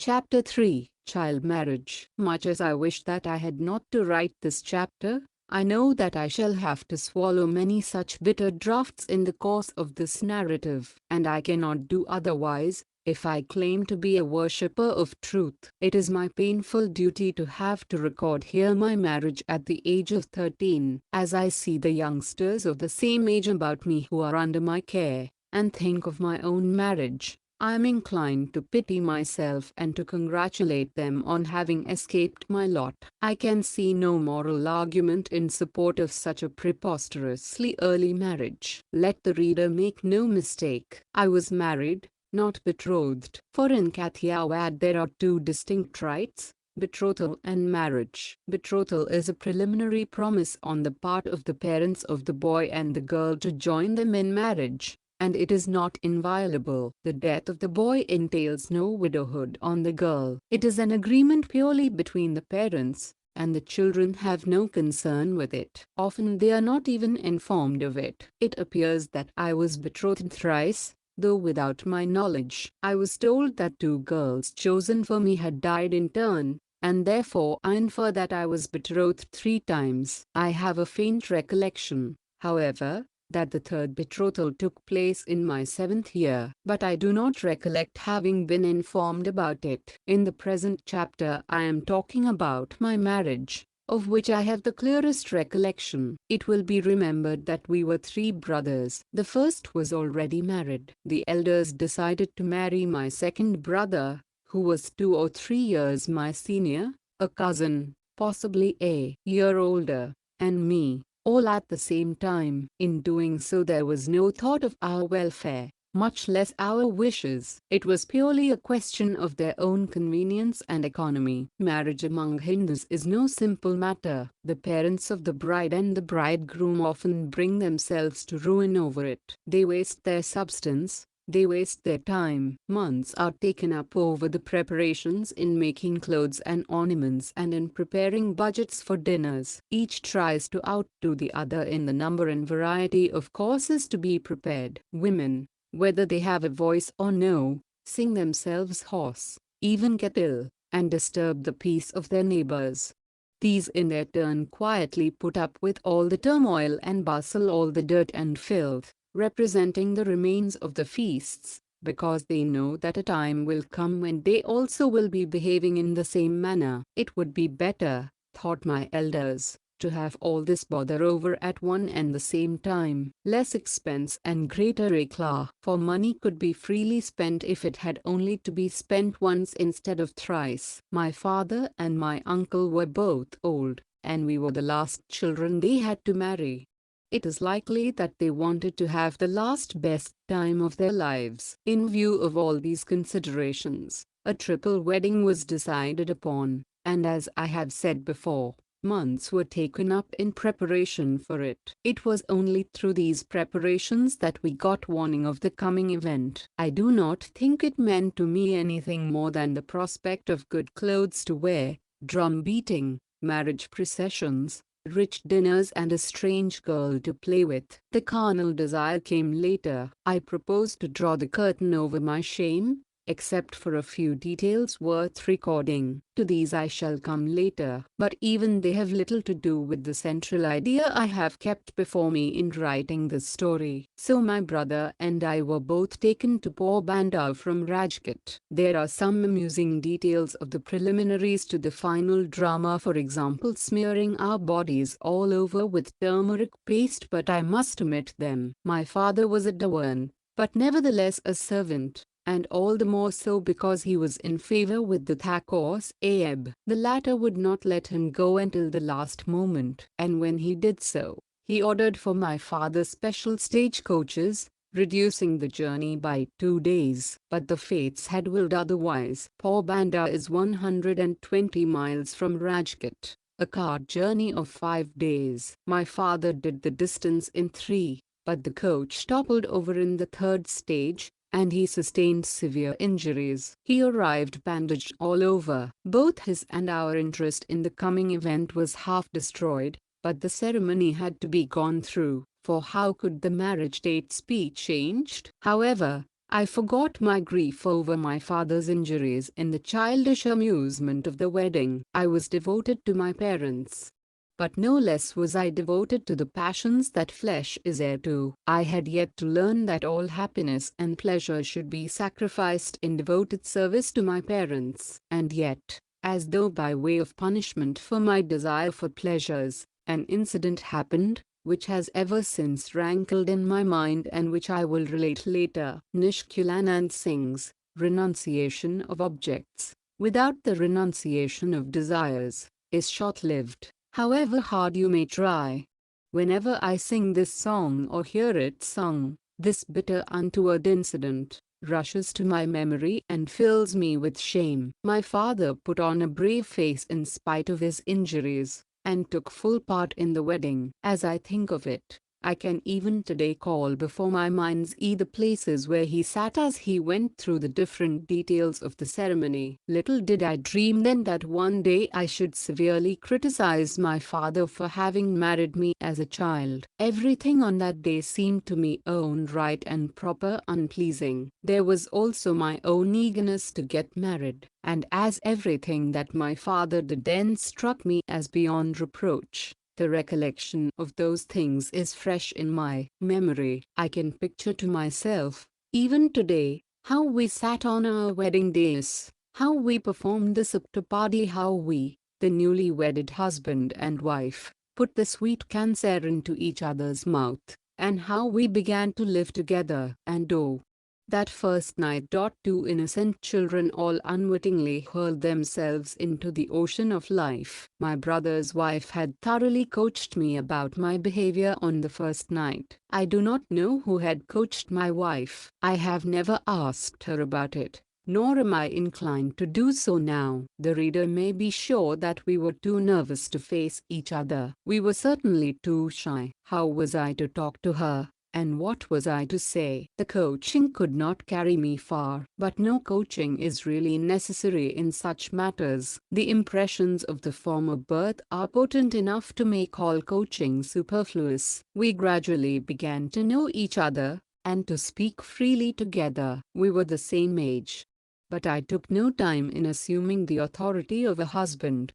Chapter 3, Child Marriage. Much as I wish that I had not to write this chapter, I know that I shall have to swallow many such bitter draughts in the course of this narrative, and I cannot do otherwise, if I claim to be a worshipper of truth. It is my painful duty to have to record here my marriage at the age of 13, as I see the youngsters of the same age about me who are under my care, and think of my own marriage. I am inclined to pity myself and to congratulate them on having escaped my lot. I can see no moral argument in support of such a preposterously early marriage. Let the reader make no mistake. I was married, not betrothed. For in Kathiawad there are two distinct rites: betrothal and marriage. Betrothal is a preliminary promise on the part of the parents of the boy and the girl to join them in marriage, and it is not inviolable. The death of the boy entails no widowhood on the girl. It is an agreement purely between the parents, and the children have no concern with it. Often they are not even informed of it. It appears that I was betrothed thrice, though without my knowledge. I was told that two girls chosen for me had died in turn, and therefore I infer that I was betrothed 3 times. I have a faint recollection, however, that the third betrothal took place in my 7th year, but I do not recollect having been informed about it. In the present chapter I am talking about my marriage, of which I have the clearest recollection. It will be remembered that we were 3 brothers. The first was already married. The elders decided to marry my second brother, who was 2 or 3 years my senior, a cousin, possibly a year older, and me, all at the same time. In doing so there was no thought of our welfare, much less our wishes. It was purely a question of their own convenience and economy. Marriage among Hindus is no simple matter. The parents of the bride and the bridegroom often bring themselves to ruin over it. They waste their substance, they waste their time. Months are taken up over the preparations in making clothes and ornaments and in preparing budgets for dinners. Each tries to outdo the other in the number and variety of courses to be prepared. Women, whether they have a voice or no, sing themselves hoarse, even get ill, and disturb the peace of their neighbors. These in their turn quietly put up with all the turmoil and bustle, all the dirt and filth, representing the remains of the feasts, because they know that a time will come when they also will be behaving in the same manner. It would be better, thought my elders, to have all this bother over at one and the same time. Less expense and greater éclat, for money could be freely spent if it had only to be spent once instead of thrice. My father and my uncle were both old, and we were the last children they had to marry. It is likely that they wanted to have the last best time of their lives. In view of all these considerations, a triple wedding was decided upon, and as I have said before, months were taken up in preparation for it. It was only through these preparations that we got warning of the coming event. I do not think it meant to me anything more than the prospect of good clothes to wear, drum beating, marriage processions, rich dinners and a strange girl to play with. The carnal desire came later. I propose to draw the curtain over my shame, except for a few details worth recording. To these I shall come later, but even they have little to do with the central idea I have kept before me in writing this story. So my brother and I were both taken to Porbandar from Rajkot. There are some amusing details of the preliminaries to the final drama, for example smearing our bodies all over with turmeric paste, but I must omit them. My father was a Dewan, but nevertheless a servant, and all the more so because he was in favor with the Thakur Sahib. The latter would not let him go until the last moment, and when he did so, he ordered for my father special stagecoaches, reducing the journey by 2 days. But the fates had willed otherwise. Porbandar is 120 miles from Rajkot, a cart journey of 5 days. My father did the distance in 3, but the coach toppled over in the third stage, and he sustained severe injuries. He arrived bandaged all over. Both his and our interest in the coming event was half destroyed, but the ceremony had to be gone through, for how could the marriage dates be changed? However, I forgot my grief over my father's injuries in the childish amusement of the wedding. I was devoted to my parents. But no less was I devoted to the passions that flesh is heir to. I had yet to learn that all happiness and pleasure should be sacrificed in devoted service to my parents. And yet, as though by way of punishment for my desire for pleasures, an incident happened, which has ever since rankled in my mind and which I will relate later. Nishkulanand sings, renunciation of objects, without the renunciation of desires, is short-lived, however hard you may try. Whenever I sing this song or hear it sung, this bitter untoward incident rushes to my memory and fills me with shame. My father put on a brave face in spite of his injuries, and took full part in the wedding. As I think of it, I can even today call before my mind's eye the places where he sat as he went through the different details of the ceremony. Little did I dream then that one day I should severely criticize my father for having married me as a child. Everything on that day seemed to me own right and proper unpleasing. There was also my own eagerness to get married, and as everything that my father did then struck me as beyond reproach, the recollection of those things is fresh in my memory. I can picture to myself, even today, how we sat on our wedding days, how we performed the saptapadi, how we, the newly wedded husband and wife, put the sweet cancer into each other's mouth, and how we began to live together. And oh, that first night, two innocent children all unwittingly hurled themselves into the ocean of life. My brother's wife had thoroughly coached me about my behavior on the first night. I do not know who had coached my wife. I have never asked her about it, nor am I inclined to do so now. The reader may be sure that we were too nervous to face each other. We were certainly too shy. How was I to talk to her? And what was I to say? The coaching could not carry me far, but no coaching is really necessary in such matters. The impressions of the former birth are potent enough to make all coaching superfluous. We gradually began to know each other, and to speak freely together. We were the same age. But I took no time in assuming the authority of a husband,